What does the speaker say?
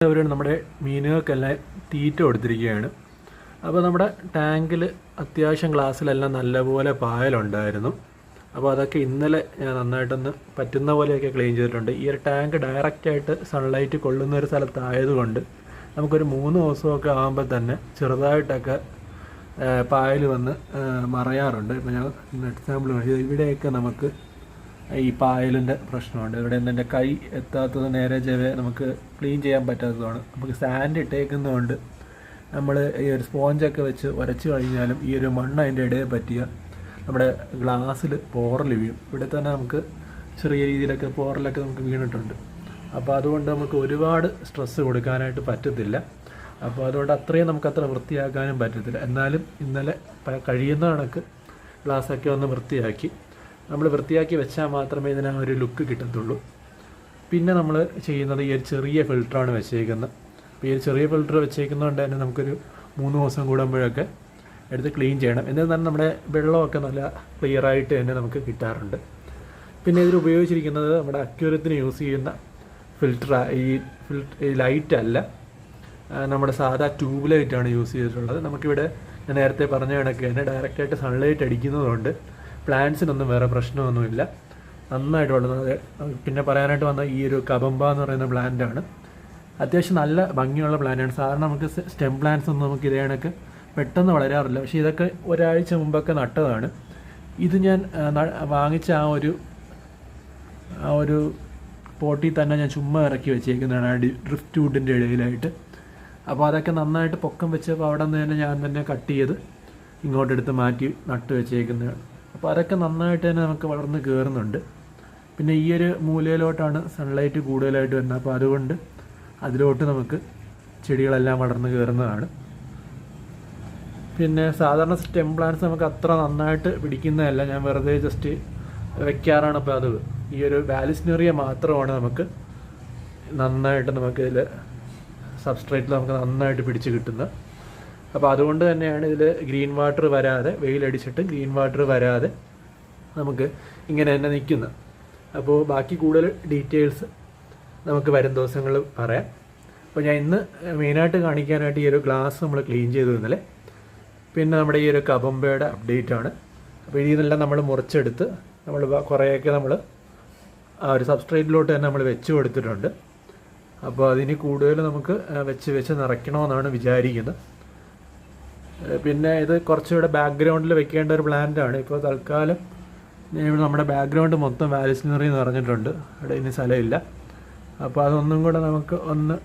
അവരാണ് നമ്മുടെ മീനുകൾക്കെല്ലാം തീറ്റ കൊടുത്തിരിക്കുകയാണ്. അപ്പോൾ നമ്മുടെ ടാങ്കിൽ അത്യാവശ്യം ഗ്ലാസ്സിലെല്ലാം നല്ലപോലെ പായലുണ്ടായിരുന്നു. അപ്പോൾ അതൊക്കെ ഇന്നലെ ഞാൻ നന്നായിട്ടൊന്ന് പറ്റുന്ന പോലെയൊക്കെ ക്ലീൻ ചെയ്തിട്ടുണ്ട്. ഈ ഒരു ടാങ്ക് ഡയറക്റ്റായിട്ട് സൺലൈറ്റ് കൊള്ളുന്ന ഒരു സ്ഥലത്തായതുകൊണ്ട് നമുക്കൊരു 3 ദിവസമൊക്കെ ആകുമ്പോൾ തന്നെ ചെറുതായിട്ടൊക്കെ പായൽ വന്ന് മറയാറുണ്ട്. ഇപ്പോൾ ഞാൻ എക്സാമ്പിൾ ഇവിടെയൊക്കെ നമുക്ക് ഈ പായലിൻ്റെ പ്രശ്നമുണ്ട്. ഇവിടെ നിന്ന് എൻ്റെ കൈ എത്താത്തത് നേരെ ചെവേ നമുക്ക് ക്ലീൻ ചെയ്യാൻ പറ്റാത്തതാണ്. നമുക്ക് സാൻഡ് ഇട്ടേക്കുന്നതുകൊണ്ട് നമ്മൾ ഈ ഒരു സ്പോഞ്ചൊക്കെ വെച്ച് ഉരച്ച് കഴിഞ്ഞാലും ഈ ഒരു മണ്ണ് അതിൻ്റെ ഇടയിൽ പറ്റിയ നമ്മുടെ ഗ്ലാസ്സിൽ പോറൽ വീഴും. ഇവിടെ തന്നെ നമുക്ക് ചെറിയ രീതിയിലൊക്കെ പോറലൊക്കെ നമുക്ക് വീണിട്ടുണ്ട്. അപ്പോൾ അതുകൊണ്ട് നമുക്ക് ഒരുപാട് സ്ട്രെസ്സ് കൊടുക്കാനായിട്ട് പറ്റത്തില്ല. അപ്പോൾ അതുകൊണ്ട് അത്രയും നമുക്കത്ര വൃത്തിയാക്കാനും പറ്റത്തില്ല. എന്നാലും ഇന്നലെ കഴിയുന്ന കണക്ക് ഗ്ലാസ്സൊക്കെ ഒന്ന് വൃത്തിയാക്കി. നമ്മൾ വൃത്തിയാക്കി വെച്ചാൽ മാത്രമേ ഇതിന് ഒരു ലുക്ക് കിട്ടത്തുള്ളൂ. പിന്നെ നമ്മൾ ചെയ്യുന്നത് ഈ ഒരു ചെറിയ ഫിൽറ്ററാണ് വെച്ചേക്കുന്നത്. അപ്പോൾ ഈ ഒരു ചെറിയ ഫിൽറ്റർ വെച്ചേക്കുന്നതുകൊണ്ട് തന്നെ നമുക്കൊരു 3 ദിവസം കൂടുമ്പോഴൊക്കെ എടുത്ത് ക്ലീൻ ചെയ്യണം. എന്നിട്ട് തന്നെ നമ്മുടെ വെള്ളമൊക്കെ നല്ല ക്ലിയറായിട്ട് തന്നെ നമുക്ക് കിട്ടാറുണ്ട്. പിന്നെ ഇതിൽ ഉപയോഗിച്ചിരിക്കുന്നത് നമ്മുടെ അക്വേറിയത്തിന് യൂസ് ചെയ്യുന്ന ഫിൽറ്റർ. ഈ ലൈറ്റ് അല്ല, നമ്മുടെ സാധാ ട്യൂബ് ലൈറ്റാണ് യൂസ് ചെയ്തിട്ടുള്ളത്. നമുക്കിവിടെ ഞാൻ നേരത്തെ പറഞ്ഞ കണക്ക് തന്നെ ഡയറക്റ്റായിട്ട് സൺലൈറ്റ് അടിക്കുന്നതുകൊണ്ട് പ്ലാന്റ്സിനൊന്നും വേറെ പ്രശ്നമൊന്നുമില്ല, നന്നായിട്ട് വളരുന്നത്. പിന്നെ പറയാനായിട്ട് വന്ന ഈ ഒരു കബമ്പ എന്ന് പറയുന്ന പ്ലാന്റാണ്. അത്യാവശ്യം നല്ല ഭംഗിയുള്ള പ്ലാന്റാണ്. സാധാരണ നമുക്ക് സ്റ്റെം പ്ലാന്റ്സ് ഒന്നും നമുക്ക് ഇതേ കണക്ക് പെട്ടെന്ന് വളരാറില്ല. പക്ഷേ ഇതൊക്കെ ഒരാഴ്ച മുമ്പൊക്കെ നട്ടതാണ്. ഇത് ഞാൻ വാങ്ങിച്ച ആ ഒരു പോട്ടിൽ തന്നെ ഞാൻ ചുമ്മാ ഇറക്കി വെച്ചേക്കുന്നതാണ് ഡ്രിഫ്റ്റ് വുഡിൻ്റെ ഇടയിലായിട്ട്. അപ്പോൾ അതൊക്കെ നന്നായിട്ട് പൊക്കം വെച്ചപ്പോൾ അവിടെ നിന്ന് തന്നെ ഞാൻ തന്നെ കട്ട് ചെയ്ത് ഇങ്ങോട്ടെടുത്ത് മാറ്റി നട്ട് വെച്ചേക്കുന്നതാണ്. അപ്പോൾ അതൊക്കെ നന്നായിട്ട് തന്നെ നമുക്ക് വളർന്ന് കയറുന്നുണ്ട്. പിന്നെ ഈ ഒരു മൂലയിലോട്ടാണ് സൺലൈറ്റ് കൂടുതലായിട്ട് വരുന്നത്. അപ്പോൾ അതുകൊണ്ട് അതിലോട്ട് നമുക്ക് ചെടികളെല്ലാം വളർന്ന് കയറുന്നതാണ്. പിന്നെ സാധാരണ സ്റ്റെം പ്ലാന്റ്സ് നമുക്ക് അത്ര നന്നായിട്ട് പിടിക്കുന്നതല്ല, ഞാൻ വെറുതെ ജസ്റ്റ് വെക്കാറാണ്. അപ്പോൾ അത് ഈ ഒരു വാലിസ്നേറിയ മാത്രമാണ് നമുക്ക് നന്നായിട്ട് നമുക്കിതിൽ സബ്സ്ട്രേറ്റിൽ നമുക്ക് നന്നായിട്ട് പിടിച്ച് കിട്ടുന്നത്. അപ്പോൾ അതുകൊണ്ട് തന്നെയാണ് ഇതിൽ ഗ്രീൻ വാട്ടർ വരാതെ, വെയിലടിച്ചിട്ട് ഗ്രീൻ വാട്ടർ വരാതെ നമുക്ക് ഇങ്ങനെ തന്നെ നിൽക്കുന്നത്. അപ്പോൾ ബാക്കി കൂടുതൽ ഡീറ്റെയിൽസ് നമുക്ക് വരും ദിവസങ്ങളിൽ പറയാം. അപ്പോൾ ഞാൻ ഇന്ന് മെയിനായിട്ട് കാണിക്കാനായിട്ട് ഈ ഒരു ഗ്ലാസ് നമ്മൾ ക്ലീൻ ചെയ്തു ഇന്നലെ. പിന്നെ നമ്മുടെ ഈ ഒരു കബമ്പയുടെ അപ്ഡേറ്റ് ആണ്. അപ്പോൾ ഇതിൽ നിന്നെല്ലാം നമ്മൾ മുറിച്ചെടുത്ത് നമ്മൾ കുറേയൊക്കെ നമ്മൾ ആ ഒരു സബ്സ്ട്രേറ്റിലോട്ട് തന്നെ നമ്മൾ വെച്ച് കൊടുത്തിട്ടുണ്ട്. അപ്പോൾ അതിന് കൂടുതൽ നമുക്ക് വെച്ച് നിറയ്ക്കണമെന്നാണ് വിചാരിക്കുന്നത്. പിന്നെ ഇത് കുറച്ചുകൂടെ ബാക്ക്ഗ്രൗണ്ടിൽ വെക്കേണ്ട ഒരു പ്ലാന്റാണ്. ഇപ്പോൾ തൽക്കാലം നമ്മുടെ ബാക്ക്ഗ്രൗണ്ട് മൊത്തം വാലിസ്നറി എന്ന് പറഞ്ഞിട്ടുണ്ട്. അവിടെ ഇനി സ്ഥലമില്ല. അപ്പോൾ അതൊന്നും കൂടെ നമുക്ക് ഒന്ന്